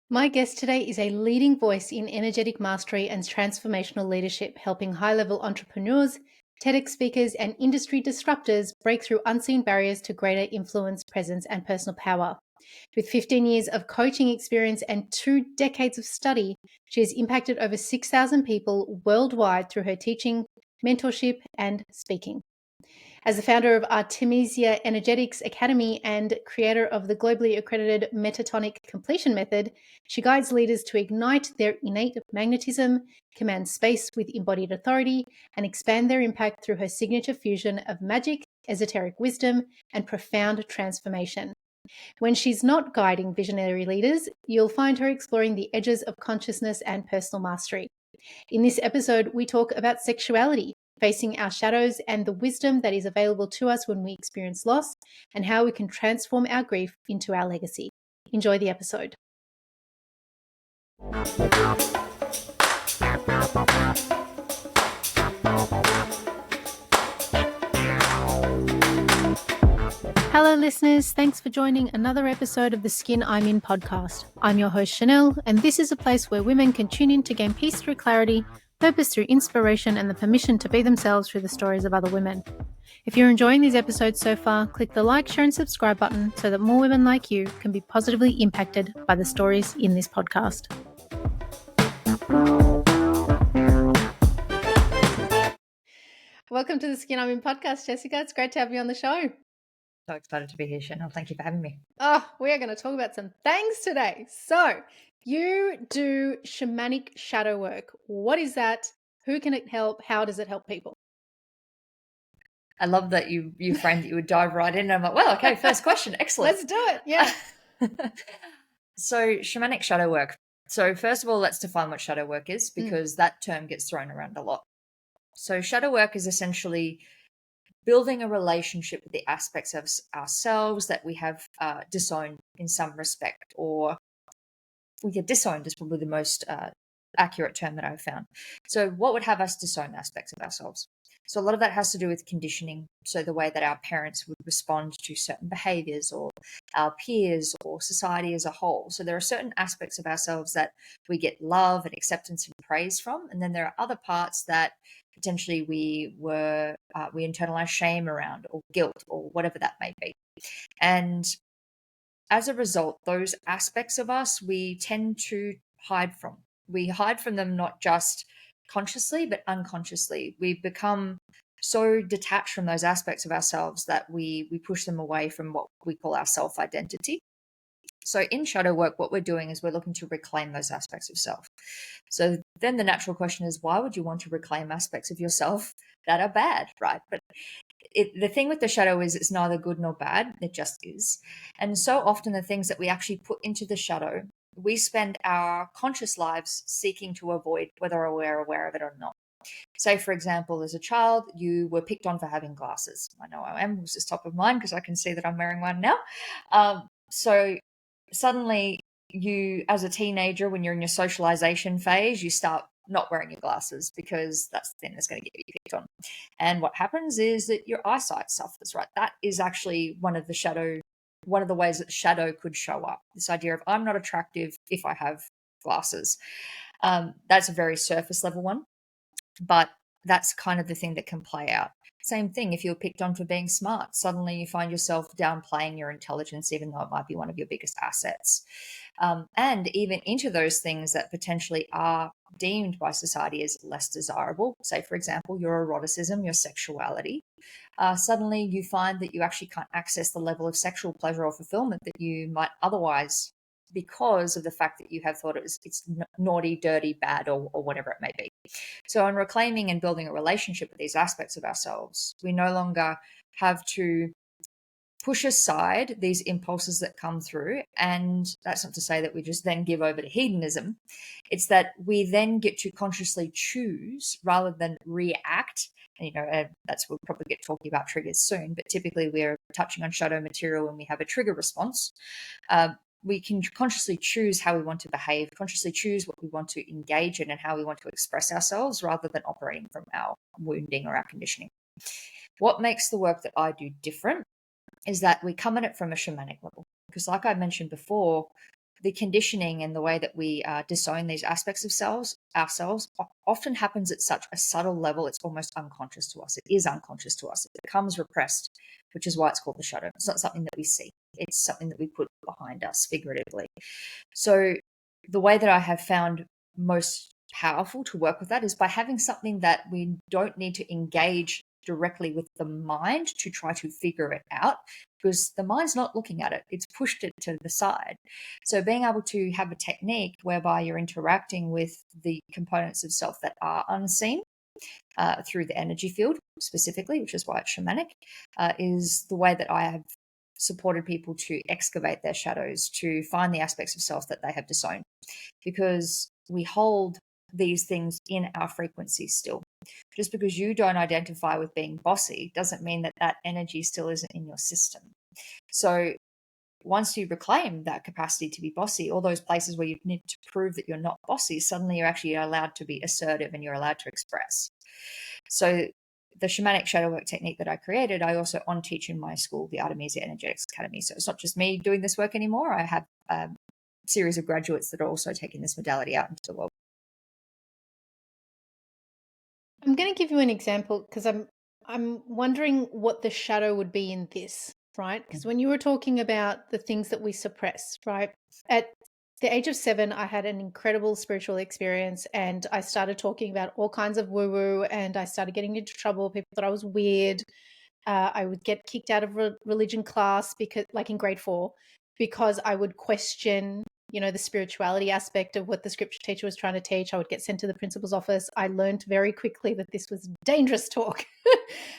My guest today is a leading voice in energetic mastery and transformational leadership, helping high-level entrepreneurs, TEDx speakers, and industry disruptors break through unseen barriers to greater influence, presence, and personal power. With 15 years of coaching experience and 2 decades of study, she has impacted over 6,000 people worldwide through her teaching, mentorship, and speaking. As the founder of Artemisia Energetics Academy and creator of the globally accredited Metatonic Completion Method, she guides leaders to ignite their innate magnetism, command space with embodied authority, and expand their impact through her signature fusion of magic, esoteric wisdom, and profound transformation. When she's not guiding visionary leaders, you'll find her exploring the edges of consciousness and personal mastery. In this episode, we talk about sexuality, facing our shadows, and the wisdom that is available to us when we experience loss, and how we can transform our grief into our legacy. Enjoy the episode. Hello, listeners. Thanks for joining another episode of the Skin I'm In podcast. I'm your host, Chanel, and this is a place where women can tune in to gain peace through clarity, purpose through inspiration, and the permission to be themselves through the stories of other women. If you're enjoying these episodes so far, click the like, share, and subscribe button so that more women like you can be positively impacted by the stories in this podcast. Welcome to the Skin I'm In podcast, Jessicka. It's great to have you on the show. So excited to be here, Chanel. Thank you for having me. We are going to talk about some things today. So, you do shamanic shadow work. What is that? Who can it help? How does it help people? I love that you framed that you would dive right in. And I'm like, well, okay, first question. Excellent. Let's do it. Yeah. So, shamanic shadow work. So, first of all, let's define what shadow work is, because that term gets thrown around a lot. So, shadow work is essentially building a relationship with the aspects of ourselves that we have disowned in some respect, or disowned is probably the most accurate term that I've found. So what would have us disown aspects of ourselves? So a lot of that has to do with conditioning. So the way that our parents would respond to certain behaviors, or our peers, or society as a whole. So there are certain aspects of ourselves that we get love and acceptance and praise from. And then there are other parts that potentially we internalize shame around, or guilt, or whatever that may be. And as a result, those aspects of us we tend to hide from. We hide from them not just consciously, but unconsciously. We become so detached from those aspects of ourselves that we push them away from what we call our self-identity. So in shadow work, what we're doing is we're looking to reclaim those aspects of self. So then the natural question is, why would you want to reclaim aspects of yourself that are bad, right? But the thing with the shadow is it's neither good nor bad. It just is. And so often the things that we actually put into the shadow, we spend our conscious lives seeking to avoid, whether we're aware of it or not. Say, for example, as a child, you were picked on for having glasses. I know I am. This is top of mind because I can see that I'm wearing one now. So suddenly you, as a teenager, when you're in your socialization phase, you start not wearing your glasses because that's the thing that's going to get you picked on. And what happens is that your eyesight suffers, right? That is actually one of the ways that shadow could show up. This idea of I'm not attractive if I have glasses. That's a very surface level one, but that's kind of the thing that can play out. Same thing, if you're picked on for being smart, suddenly you find yourself downplaying your intelligence, even though it might be one of your biggest assets. And even into those things that potentially are deemed by society as less desirable, say, for example, your eroticism, your sexuality, suddenly you find that you actually can't access the level of sexual pleasure or fulfillment that you might otherwise, because of the fact that you have thought it's naughty, dirty, bad, or whatever it may be. So in reclaiming and building a relationship with these aspects of ourselves, we no longer have to push aside these impulses that come through. And that's not to say that we just then give over to hedonism. It's that we then get to consciously choose rather than react. And, we'll probably get talking about triggers soon, but typically we're touching on shadow material when we have a trigger response. We can consciously choose how we want to behave, consciously choose what we want to engage in and how we want to express ourselves, rather than operating from our wounding or our conditioning. What makes the work that I do different is that we come at it from a shamanic level. Because like I mentioned before, the conditioning and the way that we disown these aspects of ourselves often happens at such a subtle level, it's almost unconscious to us. It is unconscious to us. It becomes repressed, which is why it's called the shadow. It's not something that we see. It's something that we put behind us figuratively. So the way that I have found most powerful to work with that is by having something that we don't need to engage directly with the mind to try to figure it out, because the mind's not looking at it, it's pushed it to the side. So being able to have a technique whereby you're interacting with the components of self that are unseen through the energy field specifically, which is why it's shamanic, is the way that I have supported people to excavate their shadows, to find the aspects of self that they have disowned, because we hold these things in our frequency still. Just because you don't identify with being bossy doesn't mean that that energy still isn't in your system. So once you reclaim that capacity to be bossy, all those places where you need to prove that you're not bossy, suddenly you're actually allowed to be assertive and you're allowed to express. So the shamanic shadow work technique that I created, I also on teach in my school, the Artemisia Energetics Academy. So it's not just me doing this work anymore. I have a series of graduates that are also taking this modality out into the world. I'm going to give you an example because I'm wondering what the shadow would be in this, right? Because when you were talking about the things that we suppress, right? At the age of 7, I had an incredible spiritual experience, and I started talking about all kinds of woo-woo, and I started getting into trouble. People thought I was weird. I would get kicked out of religion class because, like in grade 4, because I would question, the spirituality aspect of what the scripture teacher was trying to teach. I would get sent to the principal's office. I learned very quickly that this was dangerous talk.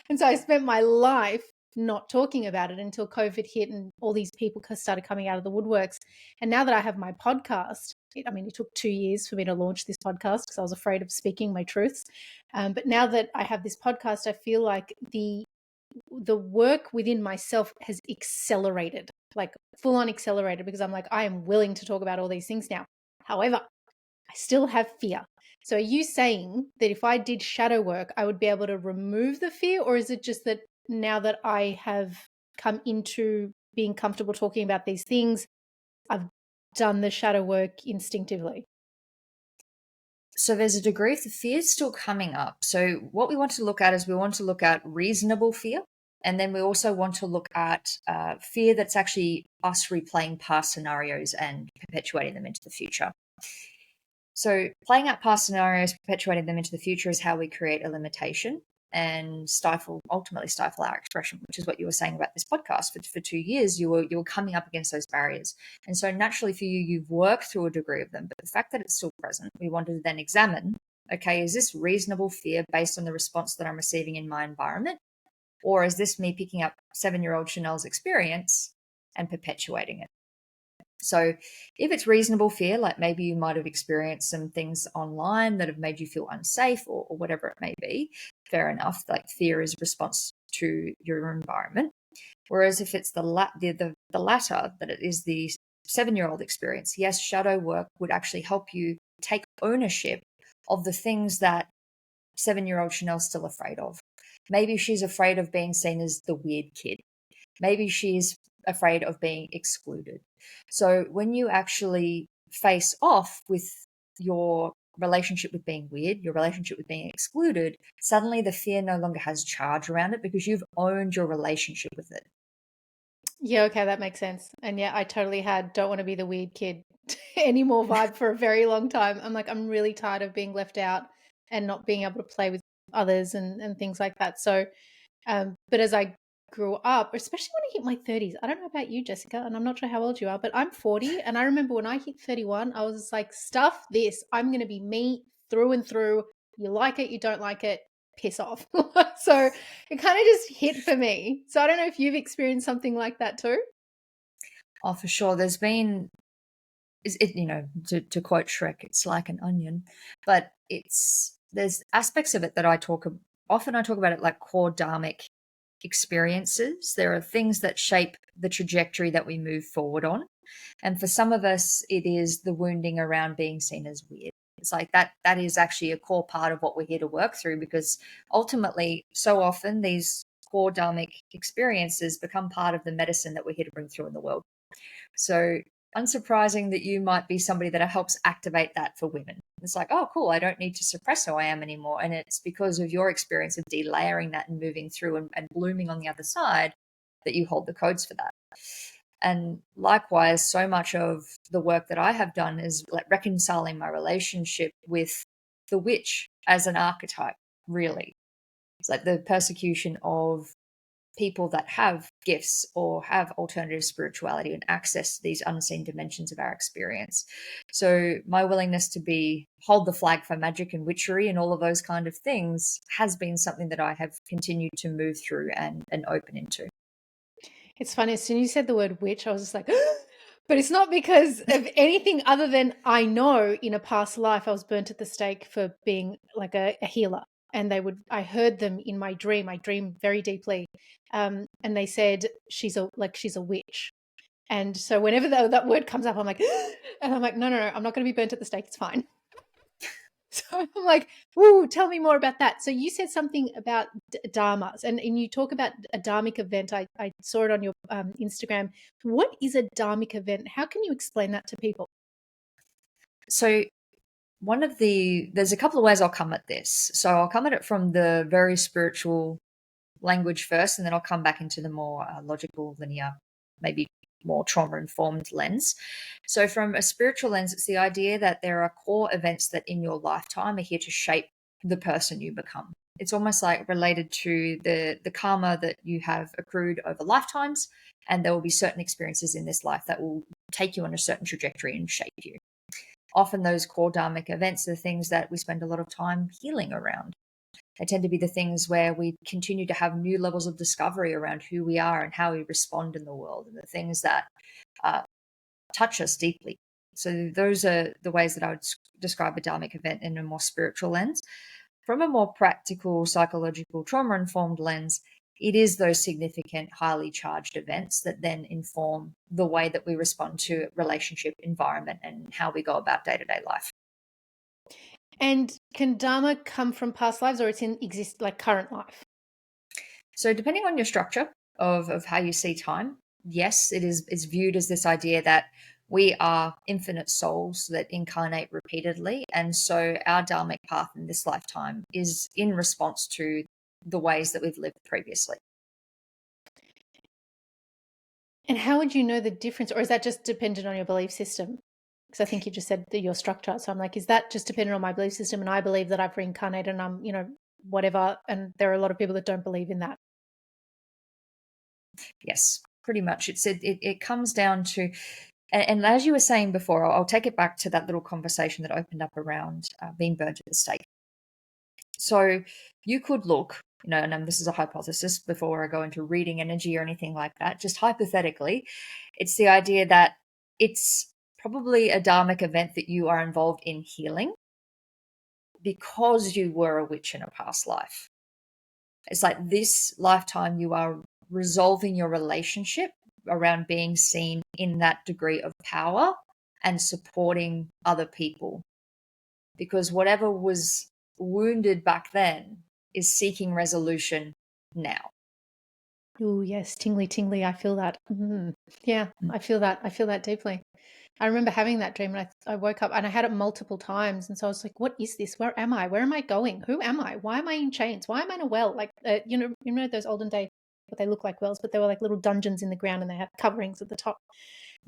And so I spent my life not talking about it until COVID hit and all these people started coming out of the woodworks. And now that I have my podcast, it took 2 years for me to launch this podcast because I was afraid of speaking my truths. But now that I have this podcast, I feel like the work within myself has accelerated, like full on accelerated, because I'm like, I am willing to talk about all these things now. However, I still have fear. So are you saying that if I did shadow work, I would be able to remove the fear? Or is it just that now that I have come into being comfortable talking about these things, I've done the shadow work instinctively? So there's a degree of the fear still coming up. So what we want to look at is we want to look at reasonable fear. And then we also want to look at fear that's actually us replaying past scenarios and perpetuating them into the future. So playing out past scenarios, perpetuating them into the future is how we create a limitation and ultimately stifle our expression, which is what you were saying about this podcast. For 2 years, you were coming up against those barriers. And so naturally for you, you've worked through a degree of them, but the fact that it's still present, we wanted to then examine, okay, is this reasonable fear based on the response that I'm receiving in my environment? Or is this me picking up 7-year-old Chanel's experience and perpetuating it? So if it's reasonable fear, like maybe you might have experienced some things online that have made you feel unsafe or whatever it may be, fair enough. Like fear is a response to your environment. Whereas if it's the latter, that it is the 7-year-old experience, yes, shadow work would actually help you take ownership of the things that 7-year-old Chanel's still afraid of. Maybe she's afraid of being seen as the weird kid. Maybe she's afraid of being excluded. So when you actually face off with your relationship with being weird, your relationship with being excluded, suddenly the fear no longer has charge around it because you've owned your relationship with it. Yeah, okay, that makes sense. And yeah, I totally had don't want to be the weird kid anymore vibe for a very long time. I'm like, I'm really tired of being left out and not being able to play with others and things like that. So, but as I grew up, especially when I hit my 30s, I don't know about you, Jessicka, and I'm not sure how old you are, but I'm 40. And I remember when I hit 31, I was like, stuff this. I'm going to be me through and through. You like it, you don't like it, piss off. So it kind of just hit for me. So I don't know if you've experienced something like that too. Oh, for sure. There's been, to quote Shrek, it's like an onion, but there's aspects of it that I talk about it like core dharmic experiences. There are things that shape the trajectory that we move forward on. And for some of us, it is the wounding around being seen as weird. It's like that is actually a core part of what we're here to work through, because ultimately, so often these core dharmic experiences become part of the medicine that we're here to bring through in the world. So unsurprising that you might be somebody that helps activate that for women. It's like, oh, cool, I don't need to suppress who I am anymore. And it's because of your experience of delayering that and moving through and blooming on the other side that you hold the codes for that. And likewise, so much of the work that I have done is like reconciling my relationship with the witch as an archetype, really. It's like the persecution of people that have gifts or have alternative spirituality and access to these unseen dimensions of our experience. So my willingness to hold the flag for magic and witchery and all of those kind of things has been something that I have continued to move through and open into. It's funny, as soon as you said the word witch, I was just like, but it's not because of anything other than I know in a past life I was burnt at the stake for being like a healer. And I heard them in my dream. I dreamed very deeply. And they said she's a witch. And so whenever that word comes up, I'm like, and I'm like, no, I'm not going to be burnt at the stake. It's fine. So I'm like, ooh, tell me more about that. So you said something about dharmas, and you talk about a dharmic event. I saw it on your Instagram. What is a dharmic event? How can you explain that to people? So there's a couple of ways I'll come at this. So I'll come at it from the very spiritual language first, and then I'll come back into the more logical, linear, maybe more trauma-informed lens. So from a spiritual lens, it's the idea that there are core events that in your lifetime are here to shape the person you become. It's almost like related to the karma that you have accrued over lifetimes, and there will be certain experiences in this life that will take you on a certain trajectory and shape you. Often those core dharmic events are things that we spend a lot of time healing around. They tend to be the things where we continue to have new levels of discovery around who we are and how we respond in the world, and the things that touch us deeply. So those are the ways that I would describe a dharmic event in a more spiritual lens. From a more practical, psychological, trauma-informed lens, it is those significant, highly charged events that then inform the way that we respond to relationship, environment, and how we go about day-to-day life. And can dharma come from past lives, or exist like current life? So depending on your structure of how you see time, yes, it's viewed as this idea that we are infinite souls that incarnate repeatedly. And so our dharmic path in this lifetime is in response to the ways that we've lived previously. And how would you know the difference, or is that just dependent on your belief system? Because I think you just said your structure. So I'm like, is that just dependent on my belief system? And I believe that I've reincarnated and I'm, whatever. And there are a lot of people that don't believe in that. Yes, pretty much. It comes down to, and as you were saying before, I'll take it back to that little conversation that opened up around being burnt at the stake. So you could look, and this is a hypothesis before I go into reading energy or anything like that, just hypothetically, it's the idea that it's probably a dharmic event that you are involved in healing because you were a witch in a past life. It's like this lifetime you are resolving your relationship around being seen in that degree of power and supporting other people. Because whatever was wounded back then is seeking resolution now. Oh, yes. Tingly, tingly. I feel that. Yeah, I feel that. I feel that deeply. I remember having that dream, and I woke up and I had it multiple times. And so I was like, what is this? Where am I? Where am I going? Who am I? Why am I in chains? Why am I in a well? Like, those olden days, but they look like wells, but they were like little dungeons in the ground and they had coverings at the top.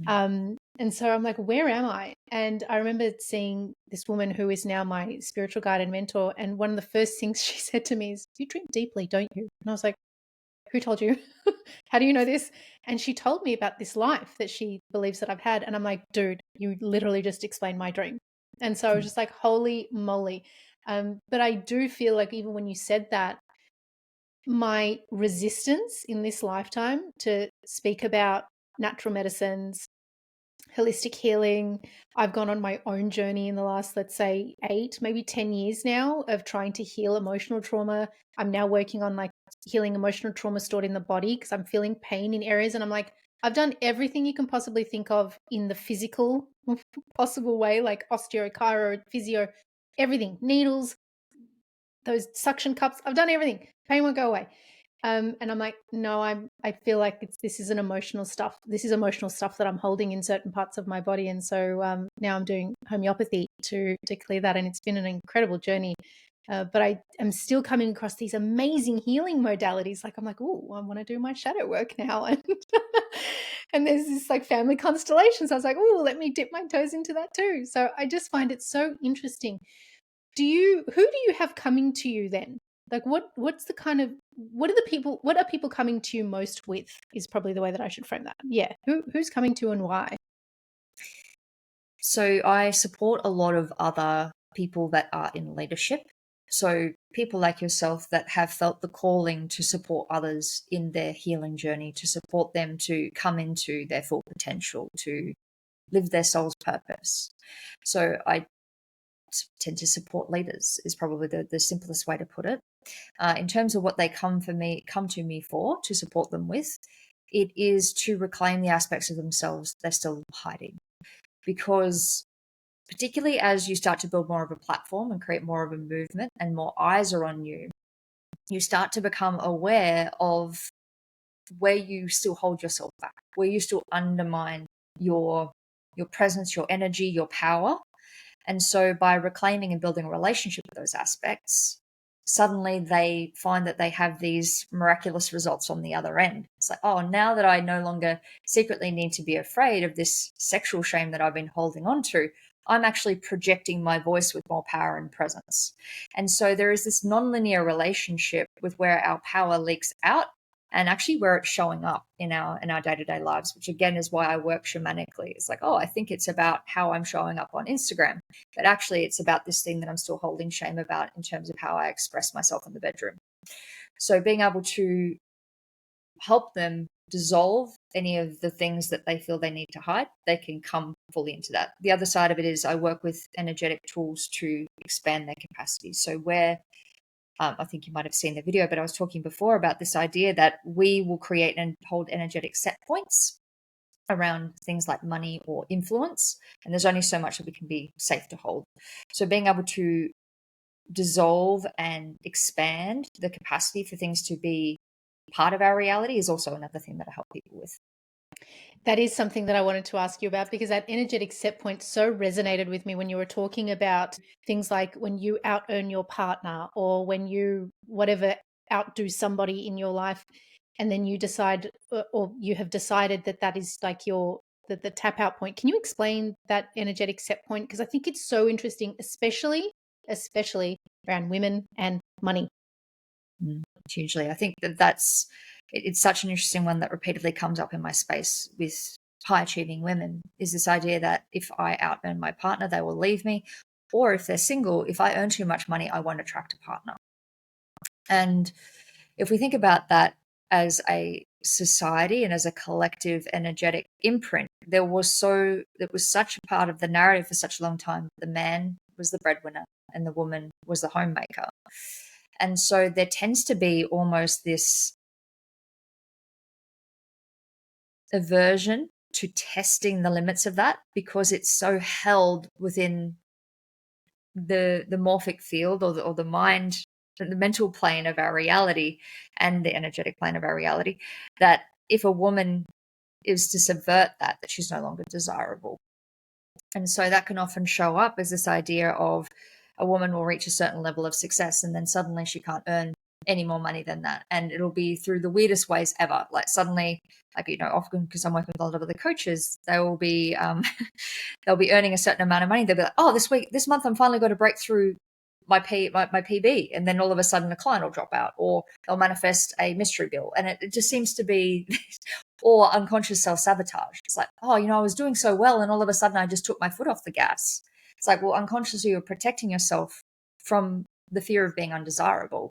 And so I'm like, where am I? And I remember seeing this woman who is now my spiritual guide and mentor. And one of the first things she said to me is, you dream deeply, don't you? And I was like, who told you? How do you know this? And she told me about this life that she believes that I've had. And I'm like, dude, you literally just explained my dream. And so I was just like, holy moly. But I do feel like even when you said that, my resistance in this lifetime to speak about natural medicines, holistic healing. I've gone on my own journey in the last, let's say, 8, maybe 10 years now of trying to heal emotional trauma. I'm now working on like healing emotional trauma stored in the body because I'm feeling pain in areas. And I'm like, I've done everything you can possibly think of in the physical possible way, like osteo, chiro, physio, everything, needles, those suction cups. I've done everything. Pain won't go away. And I'm like, no, I feel like this is emotional stuff. This is emotional stuff that I'm holding in certain parts of my body. And so now I'm doing homeopathy to clear that. And it's been an incredible journey. But I am still coming across these amazing healing modalities. Like I'm like, oh, I want to do my shadow work now. And and there's this like family constellations. I was like, oh, let me dip my toes into that too. So I just find it so interesting. Who do you have coming to you then? Like what's the kind of, what are people coming to you most with, is probably the way that I should frame that. Yeah. Who's coming to you and why? So I support a lot of other people that are in leadership. So people like yourself that have felt the calling to support others in their healing journey, to support them to come into their full potential, to live their soul's purpose. So I tend to support leaders is probably the simplest way to put it. In terms of what they come to me for, to support them with, it is to reclaim the aspects of themselves they're still hiding. Because particularly as you start to build more of a platform and create more of a movement and more eyes are on you, you start to become aware of where you still hold yourself back, where you still undermine your presence, your energy, your power. And so by reclaiming and building a relationship with those aspects, suddenly they find that they have these miraculous results on the other end. It's like, oh, now that I no longer secretly need to be afraid of this sexual shame that I've been holding on to, I'm actually projecting my voice with more power and presence. And so there is this nonlinear relationship with where our power leaks out and actually where it's showing up in our day-to-day lives, which again is why I work shamanically. It's like, oh, I think it's about how I'm showing up on Instagram, but actually it's about this thing that I'm still holding shame about in terms of how I express myself in the bedroom. So being able to help them dissolve any of the things that they feel they need to hide, they can come fully into that. The other side of it is I work with energetic tools to expand their capacity. So where I think you might have seen the video, but I was talking before about this idea that we will create and hold energetic set points around things like money or influence. And there's only so much that we can be safe to hold. So being able to dissolve and expand the capacity for things to be part of our reality is also another thing that I help people with. That is something that I wanted to ask you about, because that energetic set point so resonated with me when you were talking about things like when you out earn your partner, or when you whatever outdo somebody in your life, and then you decide, or you have decided that that is like the tap out point. Can you explain that energetic set point? Because I think it's so interesting, especially around women and money. Hugely. I think that's it's such an interesting one that repeatedly comes up in my space with high achieving women, is this idea that if I out earn my partner, they will leave me. Or if they're single, if I earn too much money, I won't attract a partner. And if we think about that as a society and as a collective energetic imprint, it was such a part of the narrative for such a long time. The man was the breadwinner and the woman was the homemaker. And so there tends to be almost this aversion to testing the limits of that, because it's so held within the morphic field, or the mind, the mental plane of our reality and the energetic plane of our reality, that if a woman is to subvert that she's no longer desirable. And so that can often show up as this idea of a woman will reach a certain level of success and then suddenly she can't earn any more money than that. And it'll be through the weirdest ways ever. Like suddenly, like, often because I'm working with a lot of other coaches, they will be, they'll be earning a certain amount of money. They'll be like, oh, this month I'm finally going to break through my PB. And then all of a sudden a client will drop out, or they'll manifest a mystery bill. And it just seems to be or unconscious self-sabotage. It's like, oh, I was doing so well and all of a sudden I just took my foot off the gas. It's like, well, unconsciously you're protecting yourself from the fear of being undesirable.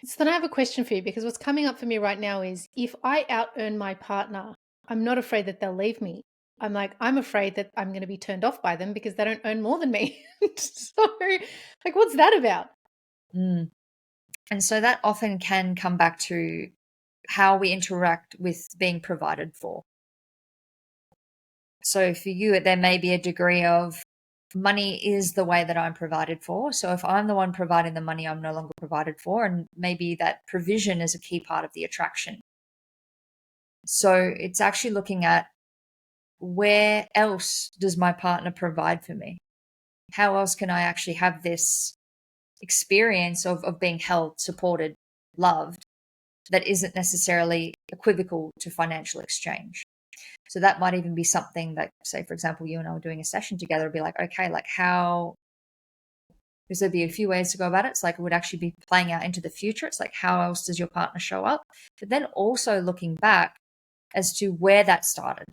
So then I have a question for you, because what's coming up for me right now is, if I out earn my partner, I'm not afraid that they'll leave me. I'm afraid that I'm going to be turned off by them because they don't earn more than me. So, like, what's that about? And so that often can come back to how we interact with being provided for. So for you, there may be a degree of money is the way that I'm provided for. So if I'm the one providing the money, I'm no longer provided for. And maybe that provision is a key part of the attraction. So it's actually looking at, where else does my partner provide for me? How else can I actually have this experience of being held, supported, loved, that isn't necessarily equivocal to financial exchange? So that might even be something that, say, for example, you and I were doing a session together, it'd be like, okay, like how, because there'd be a few ways to go about it. It's like it would actually be playing out into the future. It's like, how else does your partner show up? But then also looking back as to where that started.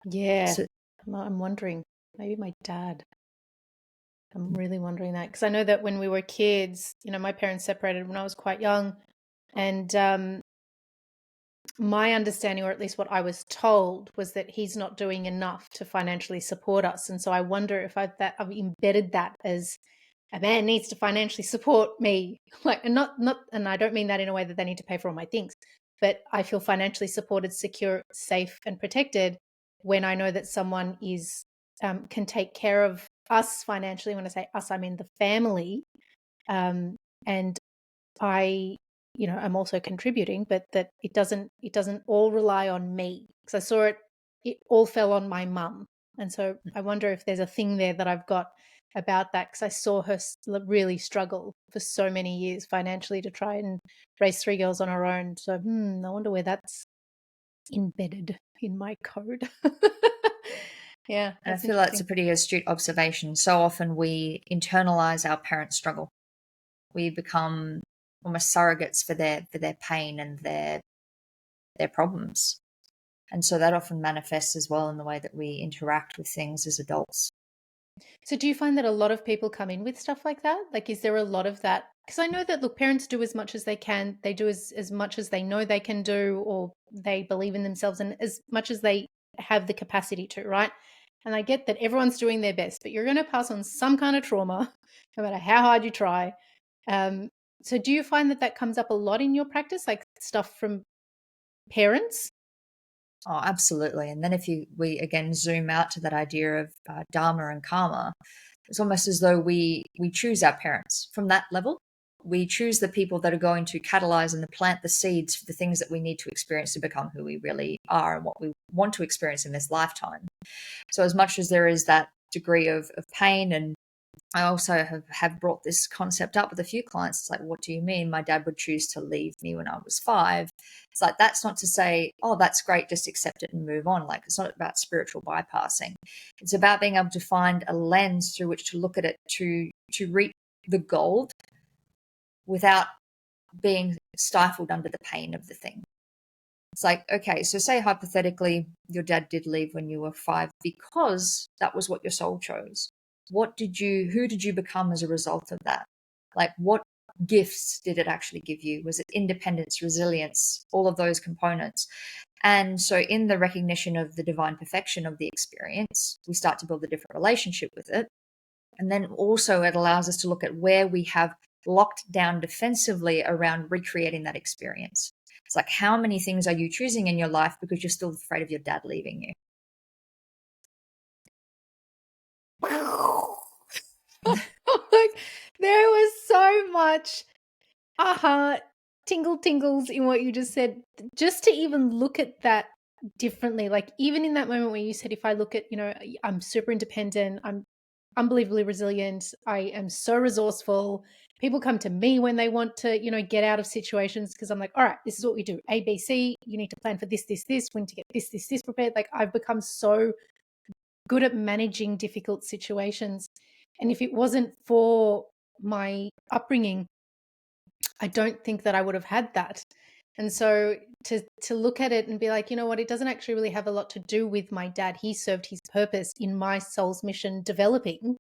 Yeah. So, I'm wondering, maybe my dad. I'm really wondering that, because I know that when we were kids, my parents separated when I was quite young, and my understanding, or at least what I was told, was that he's not doing enough to financially support us. And so I wonder if I've embedded that as a man needs to financially support me, and and I don't mean that in a way that they need to pay for all my things, but I feel financially supported, secure, safe, and protected when I know that someone can take care of us financially. When I say us, I mean the family, and I, I'm also contributing, but that it doesn't all rely on me, because I saw it all fell on my mum. And so I wonder if there's a thing there that I've got about that, because I saw her really struggle for so many years financially to try and raise 3 girls on her own. So I wonder where that's embedded in my code. Yeah, and I that's feel that's interesting. a pretty astute observation. So often we internalize our parents' struggle. We become almost surrogates for their pain and their problems. And so that often manifests as well in the way that we interact with things as adults. So do you find that a lot of people come in with stuff like that? Like, is there a lot of that? Because I know that, look, parents do as much as they can. They do as much as they know they can do, or they believe in themselves, and as much as they have the capacity to, right? And I get that everyone's doing their best, but you're going to pass on some kind of trauma, no matter how hard you try. Um, so do you find that that comes up a lot in your practice, like stuff from parents? Oh, absolutely. And then if we again zoom out to that idea of dharma and karma, it's almost as though we choose our parents from that level. We choose the people that are going to catalyze and plant the seeds for the things that we need to experience to become who we really are and what we want to experience in this lifetime. So as much as there is that degree of pain, and I also have brought this concept up with a few clients. It's like, what do you mean? My dad would choose to leave me when I was 5. It's like, that's not to say, oh, that's great, just accept it and move on. Like, it's not about spiritual bypassing. It's about being able to find a lens through which to look at it to reap the gold without being stifled under the pain of the thing. It's like, okay, so say hypothetically your dad did leave when you were 5 because that was what your soul chose. Who did you become as a result of that? Like, what gifts did it actually give you? Was it independence, resilience, all of those components? And so in the recognition of the divine perfection of the experience, we start to build a different relationship with it. And then also it allows us to look at where we have locked down defensively around recreating that experience. It's like, how many things are you choosing in your life because you're still afraid of your dad leaving you? Like, there was so much tingles in what you just said, just to even look at that differently. Like, even in that moment where you said, if I look at, I'm super independent, I'm unbelievably resilient, I am so resourceful, people come to me when they want to, get out of situations, because I'm like, all right, this is what we do, ABC, you need to plan for this, we need to get this prepared. Like, I've become so good at managing difficult situations. And if it wasn't for my upbringing, I don't think that I would have had that. And so to look at it and be like, you know what, it doesn't actually really have a lot to do with my dad. He served his purpose in my soul's mission developing.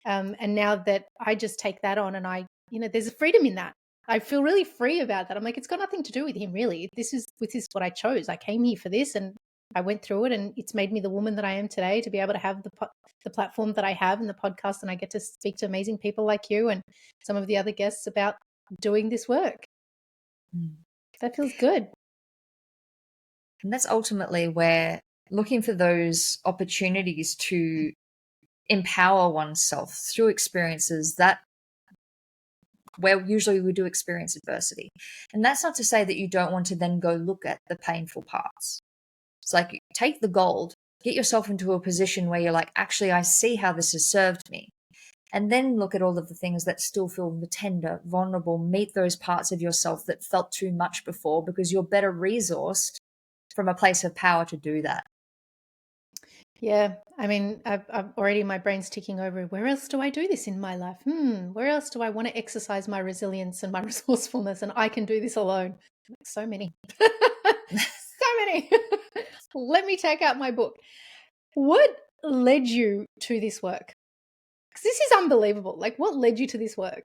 And now that I just take that on, and there's a freedom in that. I feel really free about that. I'm like, it's got nothing to do with him, really. This is what I chose. I came here for this, and I went through it, and it's made me the woman that I am today, to be able to have the platform that I have and the podcast, and I get to speak to amazing people like you and some of the other guests about doing this work. That feels good. And that's ultimately where looking for those opportunities to empower oneself through experiences that where usually we do experience adversity. And that's not to say that you don't want to then go look at the painful parts. It's like, take the gold, get yourself into a position where you're like, actually, I see how this has served me. And then look at all of the things that still feel tender, vulnerable, meet those parts of yourself that felt too much before, because you're better resourced from a place of power to do that. Yeah, I mean, I've already, my brain's ticking over. Where else do I do this in my life? Where else do I want to exercise my resilience and my resourcefulness? And I can do this alone. So many, so many. Let me take out my book. What led you to this work? Because this is unbelievable. Like, what led you to this work?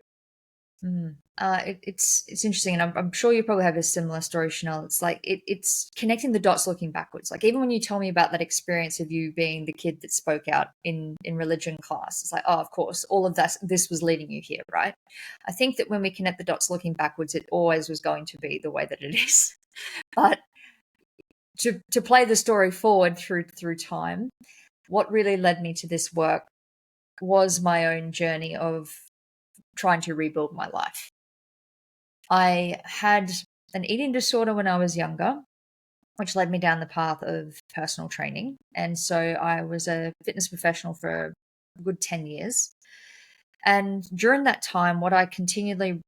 It's interesting, and I'm sure you probably have a similar story, Chanel. It's like it's connecting the dots, looking backwards. Like, even when you tell me about that experience of you being the kid that spoke out in religion class, it's like, oh, of course, all of this was leading you here, right? I think that when we connect the dots, looking backwards, it always was going to be the way that it is. But to play the story forward through time, what really led me to this work was my own journey of trying to rebuild my life. I had an eating disorder when I was younger, which led me down the path of personal training. And so I was a fitness professional for a good 10 years. And during that time, what I continually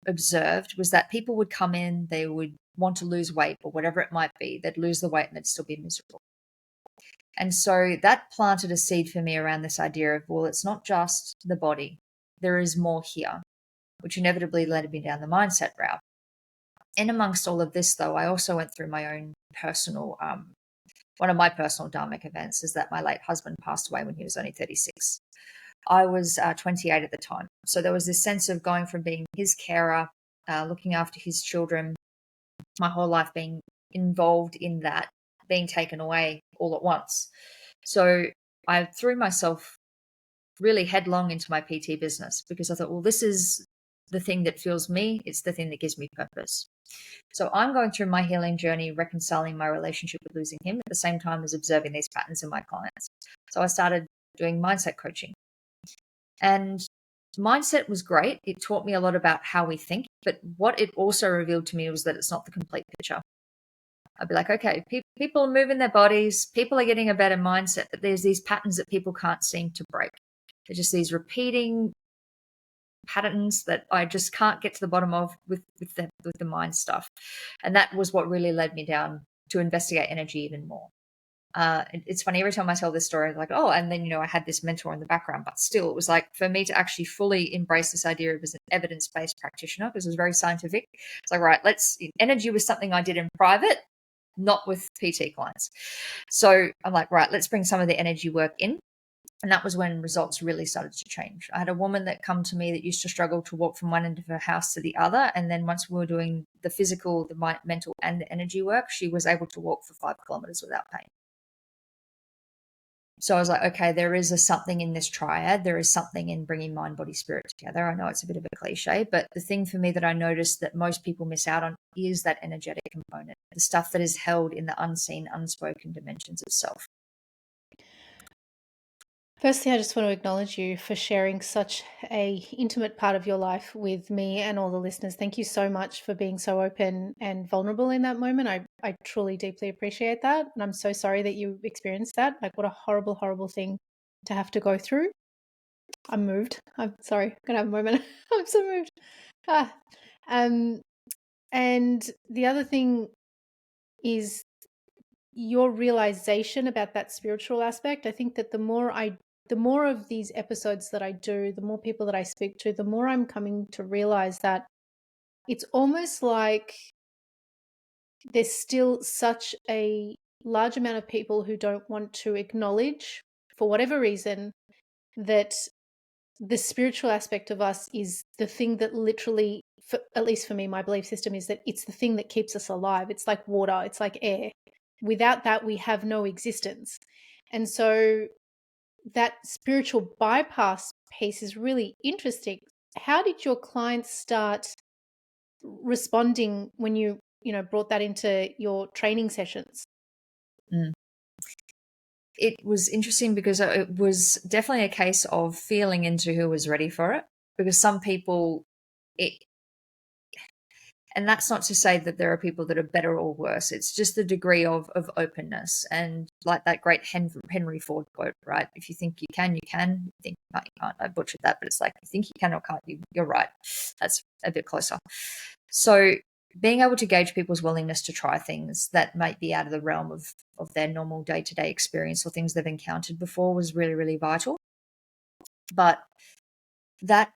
observed was that people would come in, they would want to lose weight or whatever it might be. They'd lose the weight and they'd still be miserable. And so that planted a seed for me around this idea of, well, it's not just the body, there is more here, which inevitably led me down the mindset route. In amongst all of this, though, I also went through my own personal, one of my personal dharmic events is that my late husband passed away when he was only 36. I was 28 at the time. So there was this sense of going from being his carer, looking after his children, my whole life being involved in that, being taken away all at once. So I threw myself really headlong into my PT business because I thought, well, this is the thing that fuels me. It's the thing that gives me purpose. So I'm going through my healing journey, reconciling my relationship with losing him at the same time as observing these patterns in my clients. So I started doing mindset coaching. And mindset was great. It taught me a lot about how we think. But what it also revealed to me was that it's not the complete picture. I'd be like, okay, people are moving their bodies. People are getting a better mindset. But there's these patterns that people can't seem to break. They're just these repeating patterns that I just can't get to the bottom of with the mind stuff. And that was what really led me down to investigate energy even more. It's funny, every time I tell this story, I'm like, oh, and then, I had this mentor in the background, but still, it was like for me to actually fully embrace this idea of as an evidence-based practitioner, because it was very scientific. It's like, right, energy was something I did in private, not with PT clients. So I'm like, right, let's bring some of the energy work in. And that was when results really started to change. I had a woman that come to me that used to struggle to walk from one end of her house to the other. And then once we were doing the physical, the mental, and the energy work, she was able to walk for 5 kilometers without pain. So I was like, okay, there is something in this triad. There is something in bringing mind, body, spirit together. I know it's a bit of a cliche, but the thing for me that I noticed that most people miss out on is that energetic component, the stuff that is held in the unseen, unspoken dimensions of self. Firstly, I just want to acknowledge you for sharing such an intimate part of your life with me and all the listeners. Thank you so much for being so open and vulnerable in that moment. I truly, deeply appreciate that. And I'm so sorry that you experienced that. Like, what a horrible, horrible thing to have to go through. I'm moved. I'm sorry. I'm going to have a moment. I'm so moved. And the other thing is your realization about that spiritual aspect. I think that the more of these episodes that I do, the more people that I speak to, the more I'm coming to realize that it's almost like there's still such a large amount of people who don't want to acknowledge, for whatever reason, that the spiritual aspect of us is the thing that literally, at least for me, my belief system is that it's the thing that keeps us alive. It's like water, it's like air. Without that, we have no existence. And so that spiritual bypass piece is really interesting. How did your clients start responding when you brought that into your training sessions? it was interesting because it was definitely a case of feeling into who was ready for it. Because some people, it, and that's not to say that there are people that are better or worse. It's just the degree of openness. And like that great Henry Ford quote, right? If you think you can, you can. You think no, you can't. I butchered that, but it's like, you think you can or can't, you're right. That's a bit closer. So being able to gauge people's willingness to try things that might be out of the realm of their normal day-to-day experience or things they've encountered before was really, really vital. But that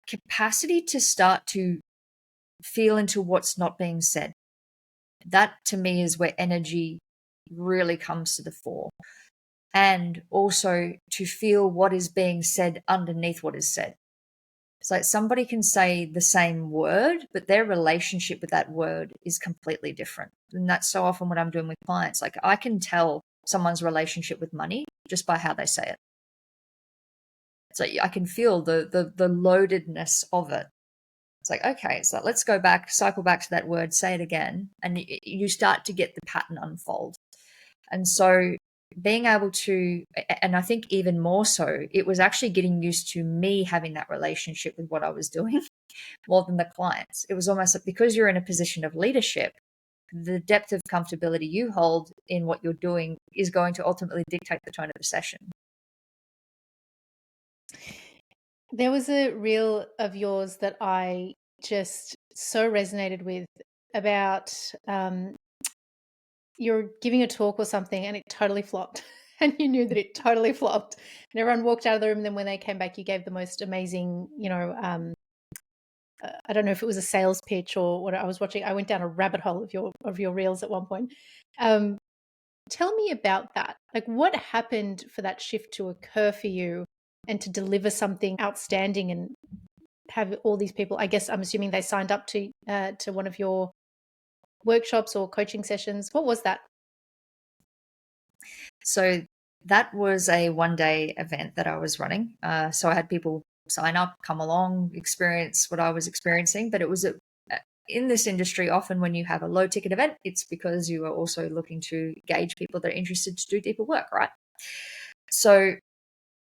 capacity to start to feel into what's not being said, that to me is where energy really comes to the fore. And also to feel what is being said underneath what is said. It's like somebody can say the same word, but their relationship with that word is completely different. And that's so often what I'm doing with clients. Like I can tell someone's relationship with money just by how they say it. So I can feel the loadedness of it. It's like, okay, so let's go back, cycle back to that word, say it again, and you start to get the pattern unfold. And so being able to, and I think even more so, it was actually getting used to me having that relationship with what I was doing more than the clients. It was almost like because you're in a position of leadership, the depth of comfortability you hold in what you're doing is going to ultimately dictate the tone of the session. There was a reel of yours that I just so resonated with about you're giving a talk or something and it totally flopped. And you knew that it totally flopped. And everyone walked out of the room. And then when they came back, you gave the most amazing, I don't know if it was a sales pitch or what I was watching. I went down a rabbit hole of your reels at one point. Tell me about that. Like, what happened for that shift to occur for you and to deliver something outstanding and have all these people? I guess I'm assuming they signed up to one of your workshops or coaching sessions. What was that? So that was a 1-day event that I was running. So I had people sign up, come along, experience what I was experiencing. But it was in this industry, often when you have a low ticket event, it's because you are also looking to gauge people that are interested to do deeper work, right? So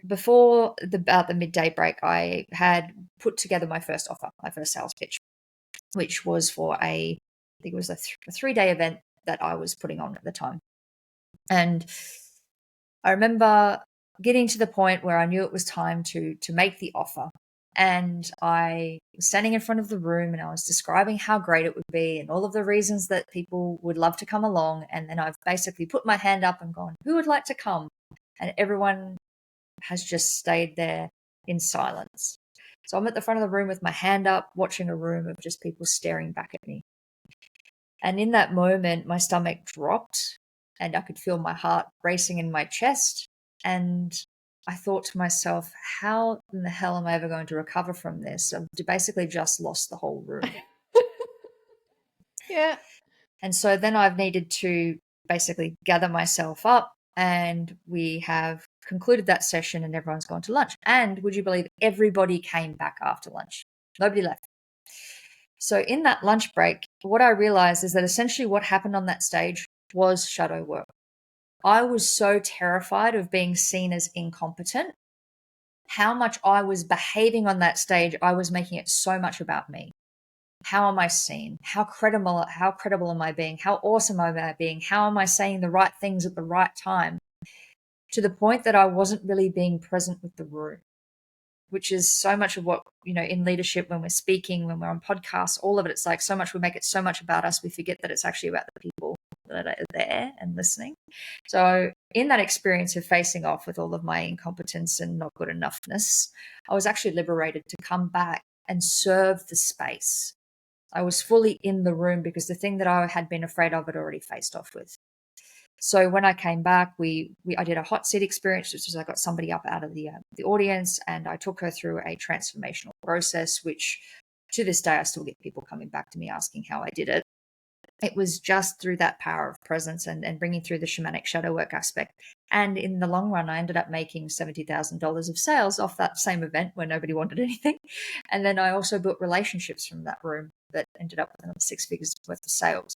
before about the midday break, I had put together my first offer, my first sales pitch, which was for I think it was a 3-day event that I was putting on at the time. And I remember getting to the point where I knew it was time to make the offer. And I was standing in front of the room and I was describing how great it would be and all of the reasons that people would love to come along. And then I've basically put my hand up and gone, who would like to come? And everyone has just stayed there in silence. So I'm at the front of the room with my hand up, watching a room of just people staring back at me. And in that moment, my stomach dropped and I could feel my heart racing in my chest. And I thought to myself, how in the hell am I ever going to recover from this? I've basically just lost the whole room. Yeah. And so then I've needed to basically gather myself up, and we have concluded that session and everyone's gone to lunch. And would you believe everybody came back after lunch? Nobody left. So in that lunch break, what I realized is that essentially what happened on that stage was shadow work. I was so terrified of being seen as incompetent. How much I was behaving on that stage, I was making it so much about me. How am I seen? How credible am I being? How awesome am I being? How am I saying the right things at the right time? To the point that I wasn't really being present with the room, which is so much of what, in leadership, when we're speaking, when we're on podcasts, all of it, it's like so much, we make it so much about us, we forget that it's actually about the people that are there and listening. So in that experience of facing off with all of my incompetence and not good enoughness, I was actually liberated to come back and serve the space. I was fully in the room because the thing that I had been afraid of had already faced off with. So when I came back, I did a hot seat experience, which is I got somebody up out of the audience and I took her through a transformational process, which to this day, I still get people coming back to me asking how I did it. It was just through that power of presence and bringing through the shamanic shadow work aspect. And in the long run, I ended up making $70,000 of sales off that same event where nobody wanted anything. And then I also built relationships from that room that ended up with another 6 figures worth of sales.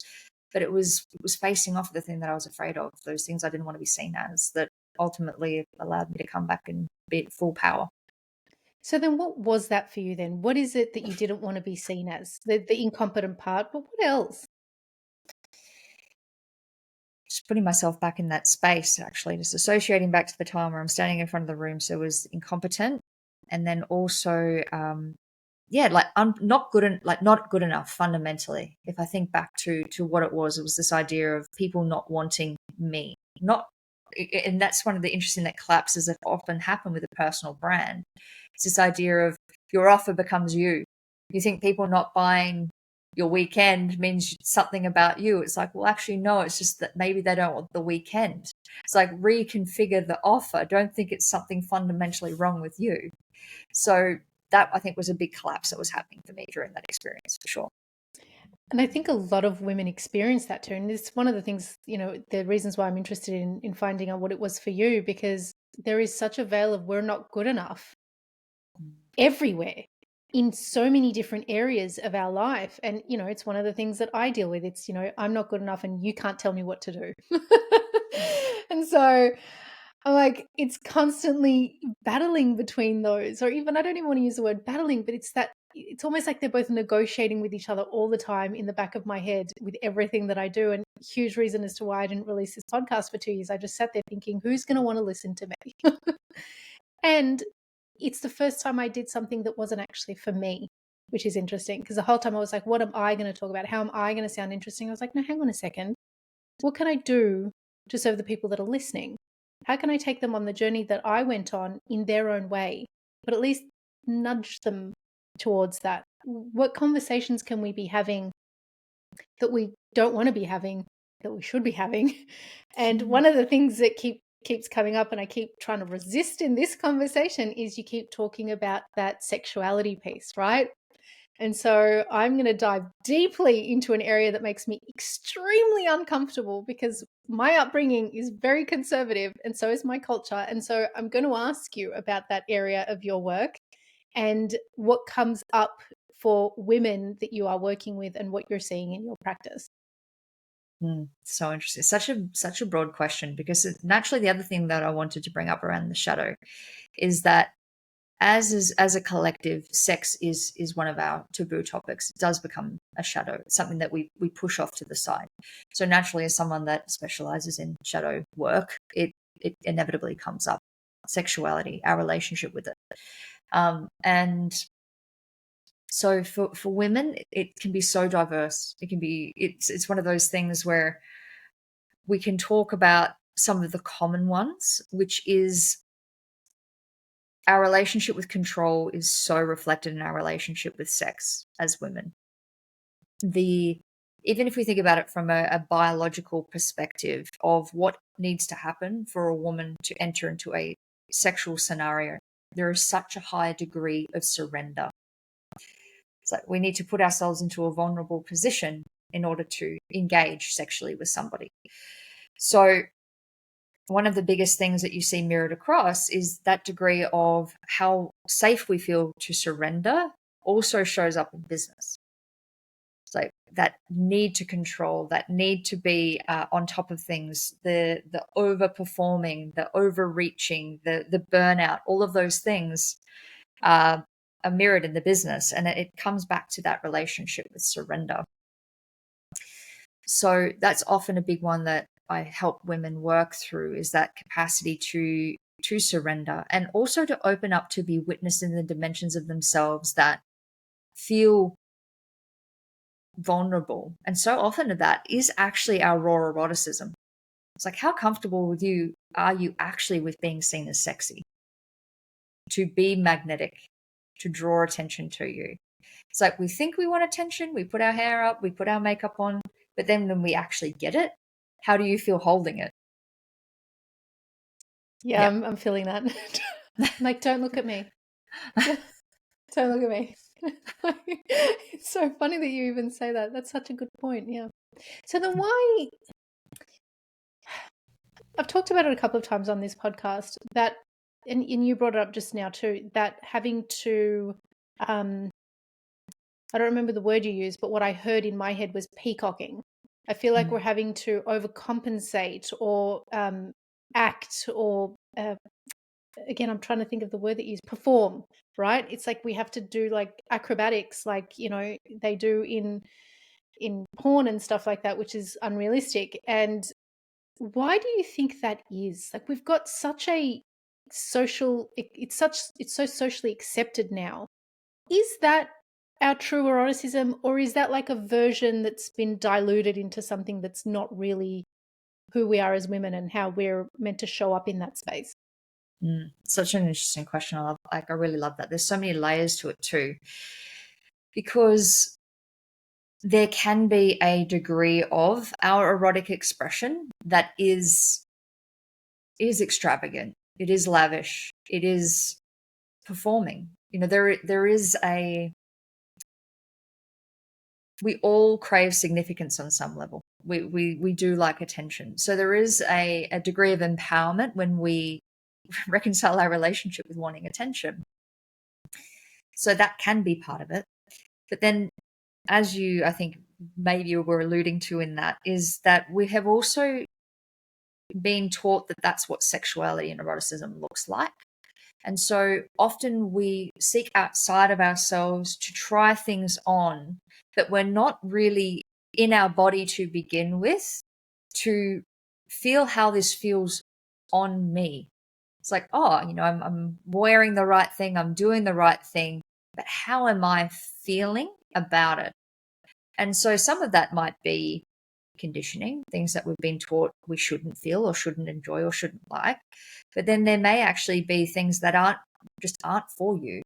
but it was facing off the thing that I was afraid of, those things I didn't want to be seen as, that ultimately allowed me to come back and be at full power. So then what was that for you then? What is it that you didn't want to be seen as? The incompetent part, but what else? Just putting myself back in that space, actually, just associating back to the time where I'm standing in front of the room. So it was incompetent. And then also, like I'm not good, not good enough fundamentally. If I think back to what it was this idea of people not wanting me, and that's one of the interesting that collapses that often happen with a personal brand. It's this idea of your offer becomes you. You think people not buying your weekend means something about you. It's like, well, actually, no, it's just that maybe they don't want the weekend. It's like reconfigure the offer. Don't think it's something fundamentally wrong with you. So that, I think, was a big collapse that was happening for me during that experience, for sure. And I think a lot of women experience that too. And it's one of the things, the reasons why I'm interested in finding out what it was for you, because there is such a veil of we're not good enough everywhere in so many different areas of our life. And, it's one of the things that I deal with. It's, I'm not good enough and you can't tell me what to do. And so I'm like, it's constantly battling between those, or even, I don't even want to use the word battling, but it's almost like they're both negotiating with each other all the time in the back of my head with everything that I do. And huge reason as to why I didn't release this podcast for 2 years. I just sat there thinking, who's going to want to listen to me? And it's the first time I did something that wasn't actually for me, which is interesting, because the whole time I was like, what am I going to talk about? How am I going to sound interesting? I was like, no, hang on a second. What can I do to serve the people that are listening? How can I take them on the journey that I went on in their own way, but at least nudge them towards that? What conversations can we be having that we don't want to be having, that we should be having? And one of the things that keeps coming up, and I keep trying to resist in this conversation, is you keep talking about that sexuality piece, right? And so I'm going to dive deeply into an area that makes me extremely uncomfortable, because my upbringing is very conservative and so is my culture. And so I'm going to ask you about that area of your work and what comes up for women that you are working with and what you're seeing in your practice. So interesting. Such a broad question, because naturally the other thing that I wanted to bring up around the shadow is that as a collective, sex is one of our taboo topics. It does become a shadow. It's something that we push off to the side. So naturally, as someone that specializes in shadow work, it inevitably comes up. Sexuality, our relationship with it. And so for women, it can be so diverse. It's one of those things where we can talk about some of the common ones, which is our relationship with control is so reflected in our relationship with sex as women. Even if we think about it from a biological perspective of what needs to happen for a woman to enter into a sexual scenario, there is such a high degree of surrender. It's like we need to put ourselves into a vulnerable position in order to engage sexually with somebody. So one of the biggest things that you see mirrored across is that degree of how safe we feel to surrender also shows up in business. So that need to control, that need to be on top of things, the overperforming, the overreaching, the burnout, all of those things are mirrored in the business, and it comes back to that relationship with surrender. So that's often a big one that I help women work through, is that capacity to surrender, and also to open up to be witnessed in the dimensions of themselves that feel vulnerable. And so often that is actually our raw eroticism. It's like, how comfortable with you are you actually with being seen as sexy, to be magnetic, to draw attention to you? It's like we think we want attention, we put our hair up, we put our makeup on, but then when we actually get it, how do you feel holding it? Yeah. I'm feeling that. I'm like, don't look at me. Don't look at me. It's so funny that you even say that. That's such a good point. Yeah. So then why, I've talked about it a couple of times on this podcast, that, and you brought it up just now too, that having to, I don't remember the word you used, but what I heard in my head was peacocking. I feel like we're having to overcompensate or act or again, I'm trying to think of the word that you use, perform, right? It's like we have to do like acrobatics, like, you know, they do in porn and stuff like that, which is unrealistic. And why do you think that is? Like, we've got such a social, it's so socially accepted now. Is that our true eroticism, or is that like a version that's been diluted into something that's not really who we are as women and how we're meant to show up in that space? Such an interesting question. I really love that. There's so many layers to it too, because there can be a degree of our erotic expression that is extravagant. It is lavish. It is performing. You know, there is a, we all crave significance on some level. We do like attention. So there is a degree of empowerment when we reconcile our relationship with wanting attention. So that can be part of it. But then, as you, I think, maybe you were alluding to in that, is that we have also been taught that that's what sexuality and eroticism looks like. And so often we seek outside of ourselves to try things on that we're not really in our body to begin with, to feel how this feels on me. It's like, oh, you know, I'm wearing the right thing, I'm doing the right thing, but how am I feeling about it? And so some of that might be conditioning, things that we've been taught we shouldn't feel or shouldn't enjoy or shouldn't like. But then there may actually be things that aren't for you.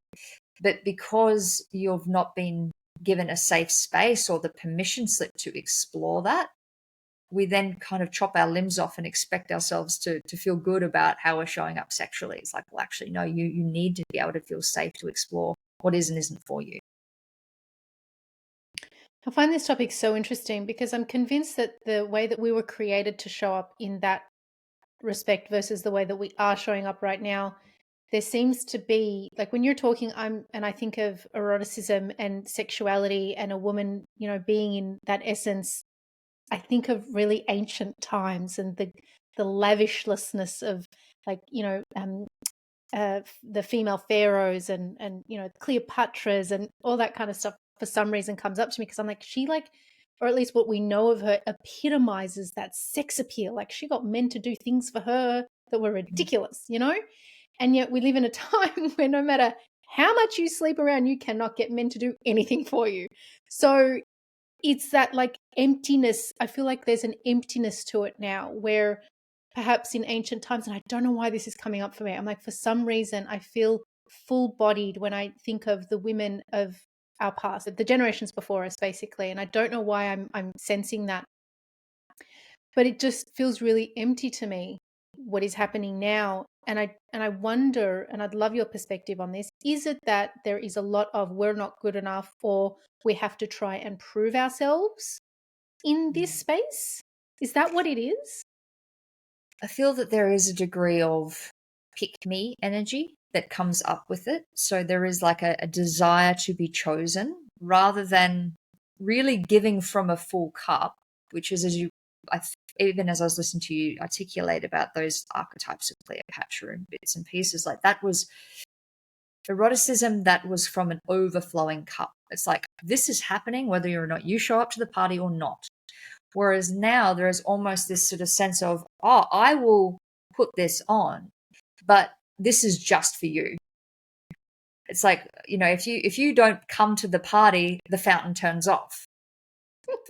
But because you've not been given a safe space or the permission slip to explore that, we then kind of chop our limbs off and expect ourselves to feel good about how we're showing up sexually. It's like, well, actually, no, you need to be able to feel safe to explore what is and isn't for you. I find this topic so interesting because I'm convinced that the way that we were created to show up in that respect versus the way that we are showing up right now, there seems to be, like, when you're talking, I think of eroticism and sexuality and a woman, you know, being in that essence. I think of really ancient times and the lavishness of, like, you know, the female pharaohs and you know, Cleopatras and all that kind of stuff. For some reason, comes up to me because I'm like, she, like, or at least what we know of her, epitomizes that sex appeal. Like, she got men to do things for her that were ridiculous, you know. And yet we live in a time where no matter how much you sleep around, you cannot get men to do anything for you. So it's that, like, emptiness. I feel like there's an emptiness to it now where perhaps in ancient times, and I don't know why this is coming up for me. I'm like, for some reason, I feel full-bodied when I think of the women of our past, the generations before us, basically. And I don't know why I'm sensing that, but it just feels really empty to me, what is happening now. And I wonder, and I'd love your perspective on this, is it that there is a lot of we're not good enough, or we have to try and prove ourselves in this space? Is that what it is? I feel that there is a degree of pick me energy that comes up with it. So there is like a desire to be chosen rather than really giving from a full cup, which is, as you, even as I was listening to you articulate about those archetypes of Cleopatra and bits and pieces, like that was eroticism that was from an overflowing cup. It's like, this is happening whether or not you show up to the party or not. Whereas now there is almost this sort of sense of, oh, I will put this on, but this is just for you. It's like, you know, if you don't come to the party, the fountain turns off.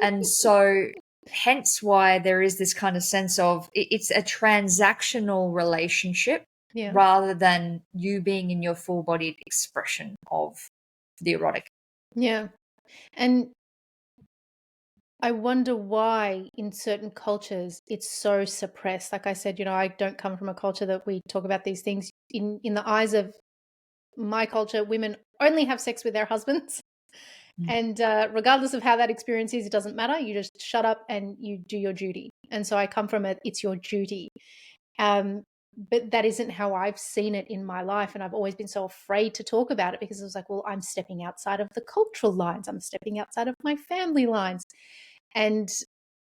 And so hence why there is this kind of sense of it's a transactional relationship rather than you being in your full-bodied expression of the erotic. Yeah. And I wonder why in certain cultures it's so suppressed. Like I said, you know, I don't come from a culture that we talk about these things. In the eyes of my culture, women only have sex with their husbands. And regardless of how that experience is, it doesn't matter. You just shut up and you do your duty. And so I come from it's your duty. But that isn't how I've seen it in my life. And I've always been so afraid to talk about it because it was like, well, I'm stepping outside of the cultural lines. I'm stepping outside of my family lines. And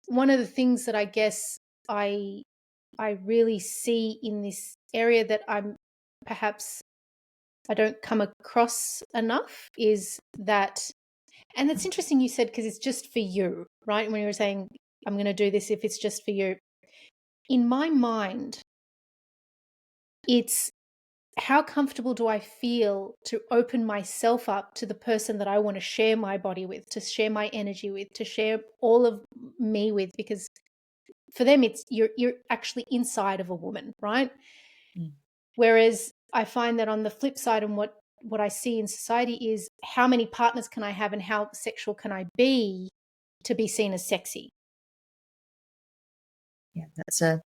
one of the things that I guess I really see in this area that perhaps I don't come across enough is that, and it's interesting you said, because it's just for you, right? When you were saying, I'm going to do this if it's just for you. In my mind, it's how comfortable do I feel to open myself up to the person that I want to share my body with, to share my energy with, to share all of me with, because for them, it's you're actually inside of a woman, right? Mm. Whereas I find that on the flip side, and what I see in society is how many partners can I have and how sexual can I be to be seen as sexy? Yeah, Because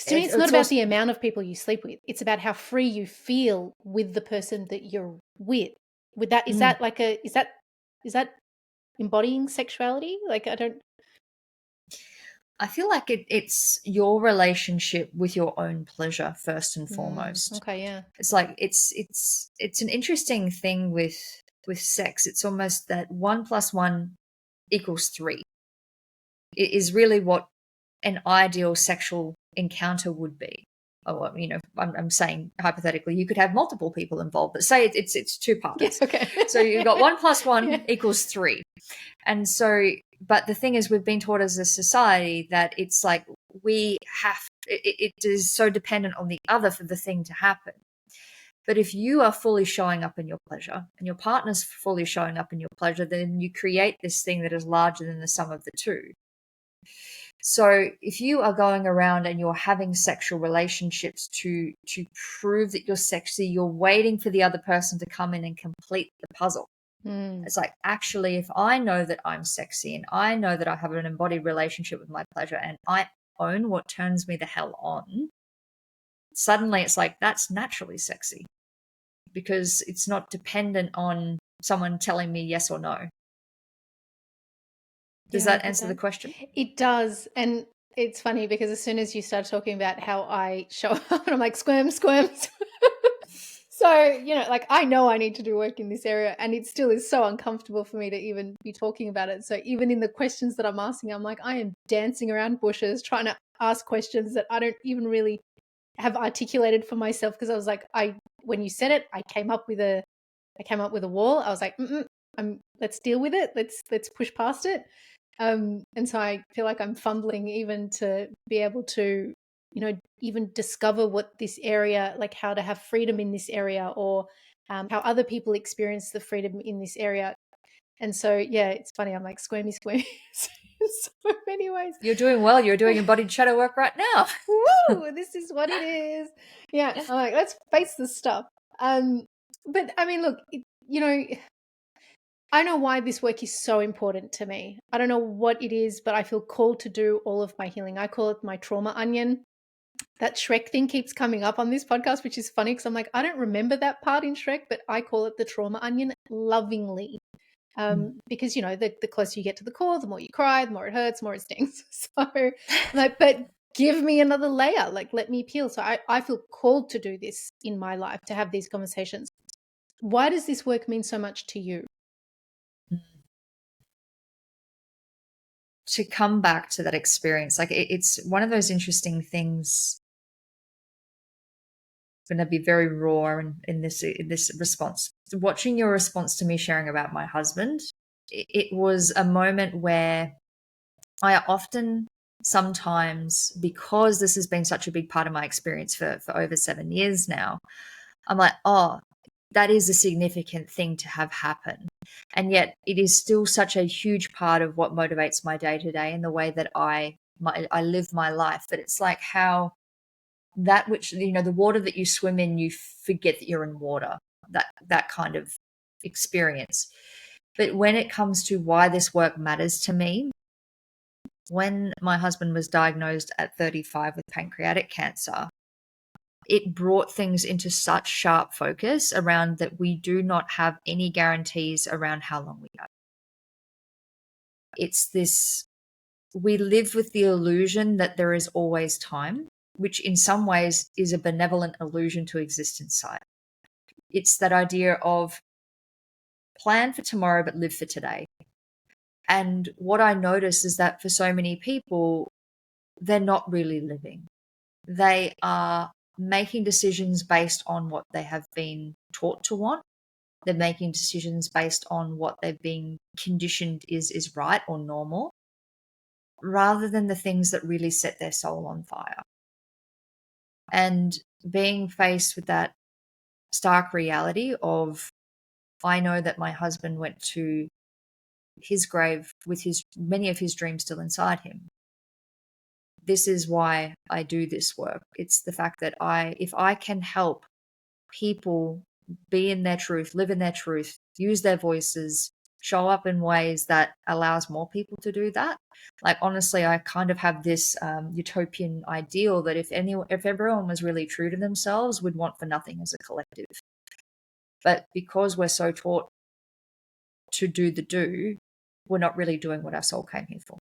to me, it's not it's about also, the amount of people you sleep with. It's about how free you feel with the person that you're with. With that, is that like is that embodying sexuality? Like, I feel like it's your relationship with your own pleasure first and foremost. Okay, yeah. It's like it's an interesting thing with sex. It's almost that 1 + 1 = 3. It is really what an ideal sexual encounter would be. Oh, I'm saying hypothetically, you could have multiple people involved, but say it's two partners. Yes, okay. So you've got 1 + 1 Yeah. = 3. And so, but the thing is, we've been taught as a society that it's like we have, it is so dependent on the other for the thing to happen. But if you are fully showing up in your pleasure and your partner's fully showing up in your pleasure, then you create this thing that is larger than the sum of the two. So if you are going around and you're having sexual relationships to prove that you're sexy, you're waiting for the other person to come in and complete the puzzle. It's like, actually, if I know that I'm sexy and I know that I have an embodied relationship with my pleasure and I own what turns me the hell on, suddenly it's like, that's naturally sexy because it's not dependent on someone telling me yes or no. Does Yeah, I that get answer the that. question? It does. And it's funny because as soon as you start talking about how I show up, and I'm like, squirm, squirm. So, like I know I need to do work in this area, and it still is so uncomfortable for me to even be talking about it. So even in the questions that I'm asking, I'm like, I am dancing around bushes trying to ask questions that I don't even really have articulated for myself, because I was like, when you said it, I came up with a wall. I was like, let's deal with it. Let's push past it. And so I feel like I'm fumbling even to be able to, even discover what this area, like how to have freedom in this area, or how other people experience the freedom in this area. And so, yeah, it's funny. I'm like squirmy, squirmy in so many ways. You're doing well. You're doing embodied shadow work right now. Woo! This is what it is. Yeah, I'm like, let's face this stuff. But I mean, look, I know why this work is so important to me. I don't know what it is, but I feel called to do all of my healing. I call it my trauma onion. That Shrek thing keeps coming up on this podcast, which is funny because I'm like, I don't remember that part in Shrek, but I call it the trauma onion lovingly. Because, the closer you get to the core, the more you cry, the more it hurts, the more it stings. So, like, but give me another layer, like, let me peel. So I feel called to do this in my life, to have these conversations. Why does this work mean so much to you? To come back to that experience, like it's one of those interesting things. Going to be very raw in this response. Watching your response to me sharing about my husband, it was a moment where I often, sometimes, because this has been such a big part of my experience for over 7 years now, I'm like, oh, that is a significant thing to have happen. And yet it is still such a huge part of what motivates my day to day and the way that I live my life. But it's like how that which, the water that you swim in, you forget that you're in water, that kind of experience. But when it comes to why this work matters to me, when my husband was diagnosed at 35 with pancreatic cancer, it brought things into such sharp focus around that we do not have any guarantees around how long we go. It's this, we live with the illusion that there is always time, which in some ways is a benevolent illusion to exist inside. It's that idea of plan for tomorrow, but live for today. And what I notice is that for so many people, they're not really living. They are making decisions based on what they have been taught to want. They're making decisions based on what they've been conditioned is right or normal, rather than the things that really set their soul on fire. And being faced with that stark reality of, I know that my husband went to his grave with many of his dreams still inside him. This is why I do this work. It's the fact that if I can help people be in their truth, live in their truth, use their voices, show up in ways that allows more people to do that. Like, honestly, I kind of have this utopian ideal that if everyone was really true to themselves, we'd want for nothing as a collective. But because we're so taught to do, we're not really doing what our soul came here for.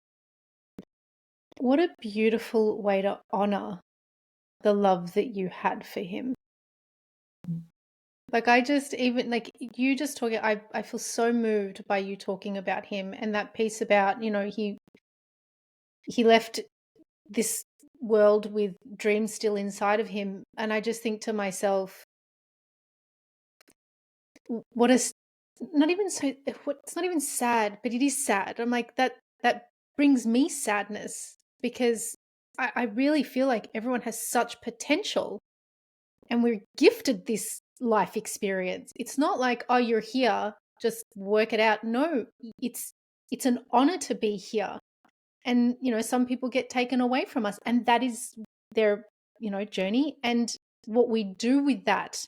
What a beautiful way to honor the love that you had for him. Like, I just, even like you just talking, I feel so moved by you talking about him, and that piece about, he left this world with dreams still inside of him. And I just think to myself, what is not even so, it's not even sad, but it is sad. I'm like, that brings me sadness, because I really feel like everyone has such potential, and we're gifted this life experience. It's not like, oh, you're here, just work it out. No, it's an honor to be here. And, some people get taken away from us, and that is their, journey. And what we do with that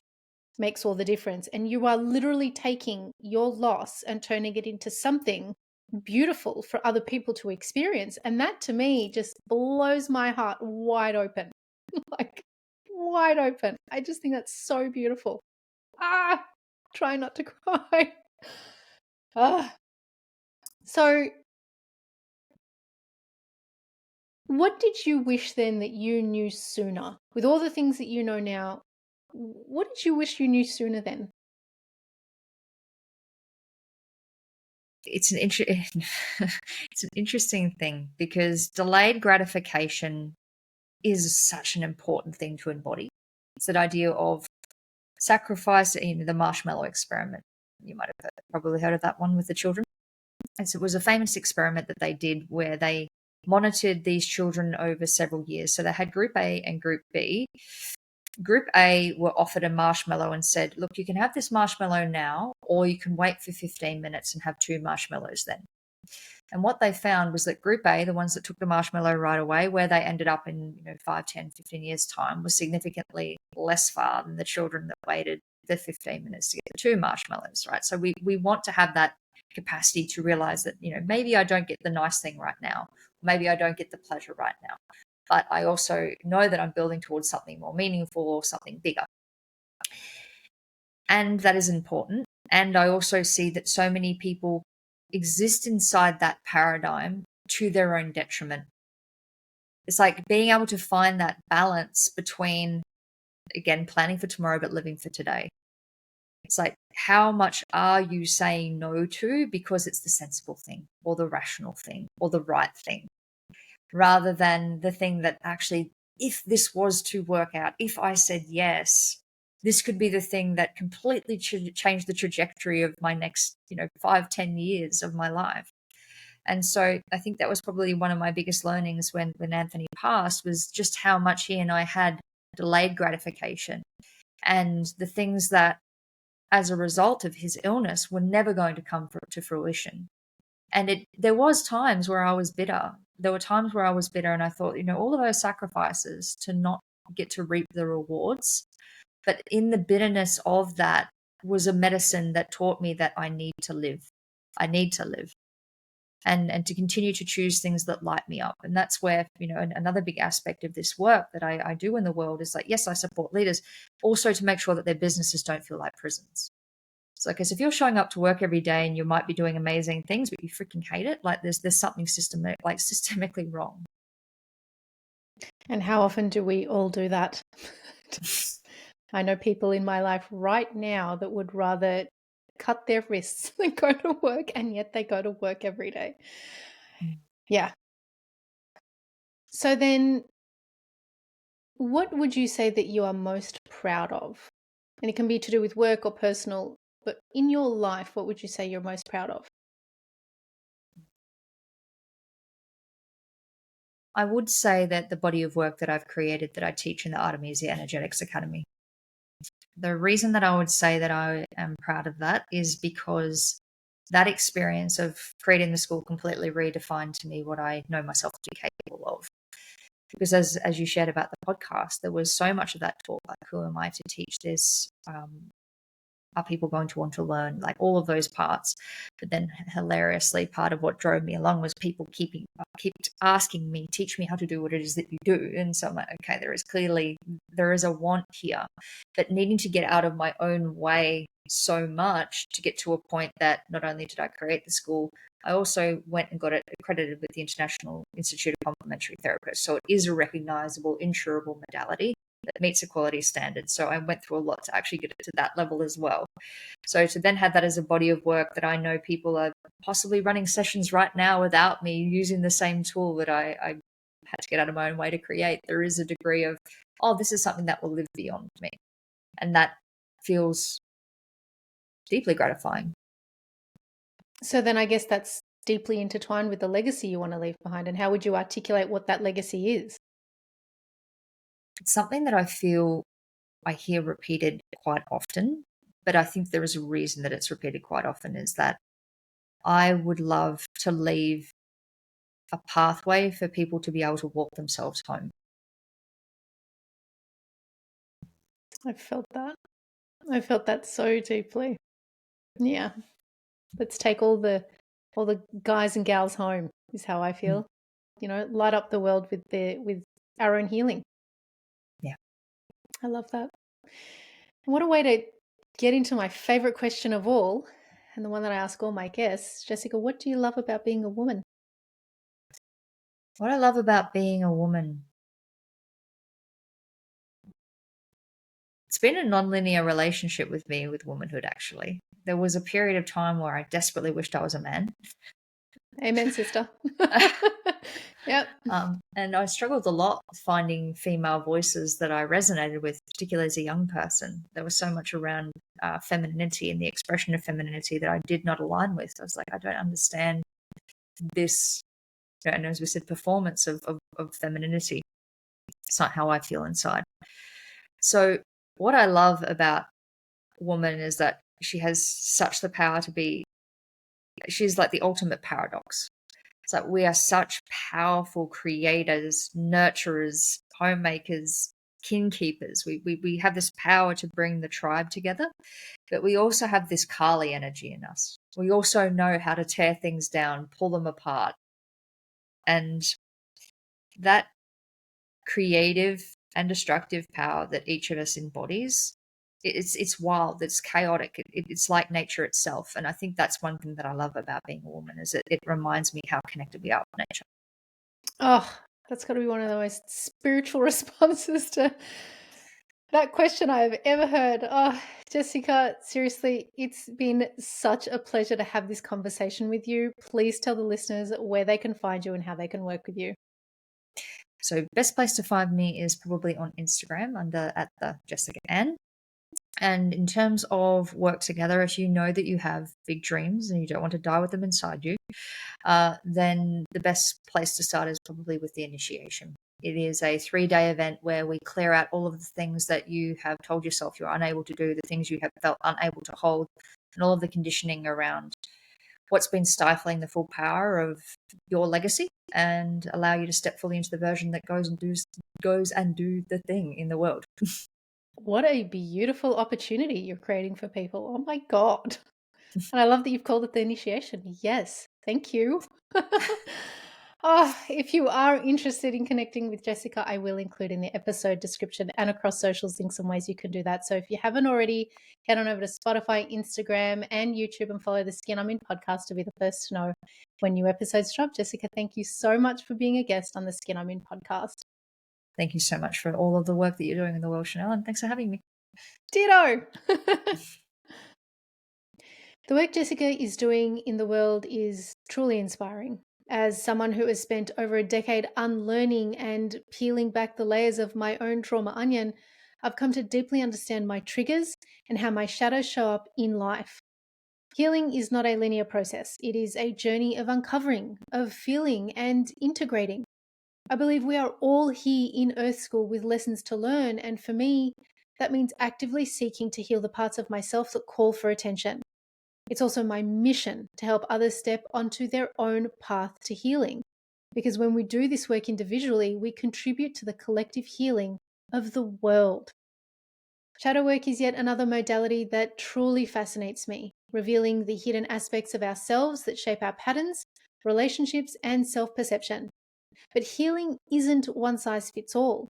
makes all the difference. And you are literally taking your loss and turning it into something beautiful for other people to experience. And that, to me, just blows my heart wide open. Like, wide open. I just think that's so beautiful. Try not to cry. So what did you wish then that you knew sooner? With all the things that you know now, what did you wish you knew sooner then? It's it's an interesting thing, because delayed gratification is such an important thing to embody. It's that idea of sacrifice, the marshmallow experiment. You might have probably heard of that one with the children. And so it was a famous experiment that they did where they monitored these children over several years. So they had Group A and Group B. Group A were offered a marshmallow and said, look, you can have this marshmallow now, or you can wait for 15 minutes and have 2 marshmallows then. And what they found was that Group A, the ones that took the marshmallow right away, where they ended up in 5, 10, 15 years' time, was significantly less far than the children that waited the 15 minutes to get the 2 marshmallows, right? So we want to have that capacity to realize that, maybe I don't get the nice thing right now. Maybe I don't get the pleasure right now. But I also know that I'm building towards something more meaningful or something bigger. And that is important. And I also see that so many people exist inside that paradigm to their own detriment. It's like being able to find that balance between, again, planning for tomorrow but living for today. It's like, how much are you saying no to because it's the sensible thing or the rational thing or the right thing, rather than the thing that actually, if this was to work out, if I said yes, this could be the thing that completely changed the trajectory of my next, 5, 10 years of my life. And so I think that was probably one of my biggest learnings when Anthony passed, was just how much he and I had delayed gratification, and the things that, as a result of his illness, were never going to come to fruition. And there was times where I was bitter. There were times where I was bitter, and I thought, all of those sacrifices to not get to reap the rewards. But in the bitterness of that was a medicine that taught me that I need to live. I need to live. And to continue to choose things that light me up. And that's where, another big aspect of this work that I do in the world is like, yes, I support leaders, also to make sure that their businesses don't feel like prisons. So, because if you're showing up to work every day and you might be doing amazing things, but you freaking hate it, like there's something systemically wrong. And how often do we all do that? I know people in my life right now that would rather cut their wrists and go to work, and yet they go to work every day. Yeah. So then, what would you say that you are most proud of? And it can be to do with work or personal, but in your life, what would you say you're most proud of? I would say that the body of work that I've created that I teach in the Artemisia Energetics Academy. The reason that I would say that I am proud of that is because that experience of creating the school completely redefined to me what I know myself to be capable of. Because as you shared about the podcast, there was so much of that talk, like who am I to teach this? Are people going to want to learn? Like all of those parts. But then hilariously, part of what drove me along was people kept asking me, teach me how to do what it is that you do. And so I'm like, okay, there is a want here, but needing to get out of my own way so much to get to a point that not only did I create the school, I also went and got it accredited with the International Institute of Complementary Therapists. So it is a recognizable, insurable modality that meets equality standards. So I went through a lot to actually get it to that level as well. So to then have that as a body of work that I know people are possibly running sessions right now without me using the same tool that I had to get out of my own way to create, there is a degree of, oh, this is something that will live beyond me. And that feels deeply gratifying. So then I guess that's deeply intertwined with the legacy you want to leave behind. And how would you articulate what that legacy is? It's something that I feel I hear repeated quite often, but I think there is a reason that it's repeated quite often, is that I would love to leave a pathway for people to be able to walk themselves home. I felt that. I felt that so deeply. Yeah. Let's take all the guys and gals home is how I feel. You know, light up the world with our own healing. Yeah. I love that. And what a way to get into my favorite question of all, and the one that I ask all my guests. Jessicka, what do you love about being a woman? What I love about being a woman, it's been a non-linear relationship with me with womanhood, actually. There was a period of time where I desperately wished I was a man. Amen, sister. Yep. And I struggled a lot finding female voices that I resonated with, particularly as a young person. There was so much around femininity and the expression of femininity that I did not align with. I was like, I don't understand this, and as we said, performance of femininity. It's not how I feel inside. So what I love about woman is that she has such the power to be, she's like the ultimate paradox. It's like we are such powerful creators, nurturers, homemakers, kin keepers. We have this power to bring the tribe together, but we also have this Kali energy in us. We also know how to tear things down, pull them apart. And that creative and destructive power that each of us embodies, it's wild, it's chaotic, it's like nature itself. And I think that's one thing that I love about being a woman, is it reminds me how connected we are with nature. Oh, that's got to be one of the most spiritual responses to that question I've ever heard. Oh, Jessicka, seriously, it's been such a pleasure to have this conversation with you. Please tell the listeners where they can find you and how they can work with you. So best place to find me is probably on Instagram under at the Jessicka Anne. And in terms of work together, if you know that you have big dreams and you don't want to die with them inside you, then the best place to start is probably with the initiation. It is a 3-day event where we clear out all of the things that you have told yourself you're unable to do, the things you have felt unable to hold, and all of the conditioning around what's been stifling the full power of your legacy, and allow you to step fully into the version that goes and do the thing in the world. What a beautiful opportunity you're creating for people. Oh my God. And I love that you've called it the initiation. Yes. Thank you. Oh, if you are interested in connecting with Jessicka, I will include in the episode description and across socials links and ways you can do that. So if you haven't already, head on over to Spotify, Instagram, and YouTube and follow the Skin I'm In podcast to be the first to know when new episodes drop. Jessicka, thank you so much for being a guest on the Skin I'm In podcast. Thank you so much for all of the work that you're doing in the world, Chanel, and thanks for having me. Ditto. The work Jessicka is doing in the world is truly inspiring. As someone who has spent over a decade unlearning and peeling back the layers of my own trauma onion, I've come to deeply understand my triggers and how my shadows show up in life. Healing is not a linear process. It is a journey of uncovering, of feeling and integrating. I believe we are all here in Earth School with lessons to learn, and for me, that means actively seeking to heal the parts of myself that call for attention. It's also my mission to help others step onto their own path to healing. Because when we do this work individually, we contribute to the collective healing of the world. Shadow work is yet another modality that truly fascinates me, revealing the hidden aspects of ourselves that shape our patterns, relationships, and self-perception. But healing isn't one size fits all.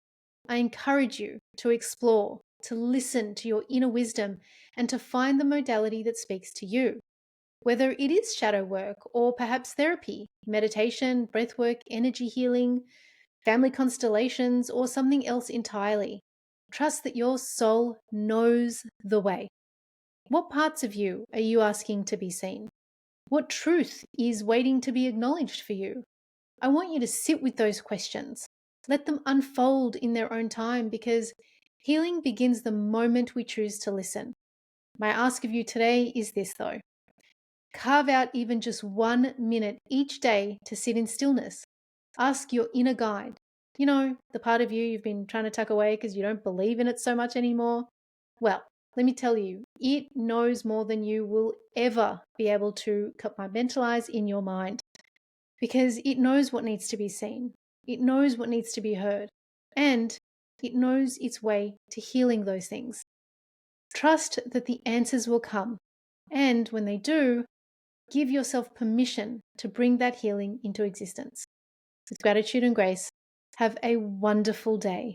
I encourage you to explore, to listen to your inner wisdom, and to find the modality that speaks to you. Whether it is shadow work or perhaps therapy, meditation, breathwork, energy healing, family constellations, or something else entirely, trust that your soul knows the way. What parts of you are you asking to be seen? What truth is waiting to be acknowledged for you? I want you to sit with those questions. Let them unfold in their own time, because healing begins the moment we choose to listen. My ask of you today is this though. Carve out even just 1 minute each day to sit in stillness. Ask your inner guide, the part of you you've been trying to tuck away because you don't believe in it so much anymore. Well, let me tell you, it knows more than you will ever be able to compartmentalize in your mind, because it knows what needs to be seen. It knows what needs to be heard, and it knows its way to healing those things. Trust that the answers will come, and when they do, give yourself permission to bring that healing into existence. With gratitude and grace, have a wonderful day.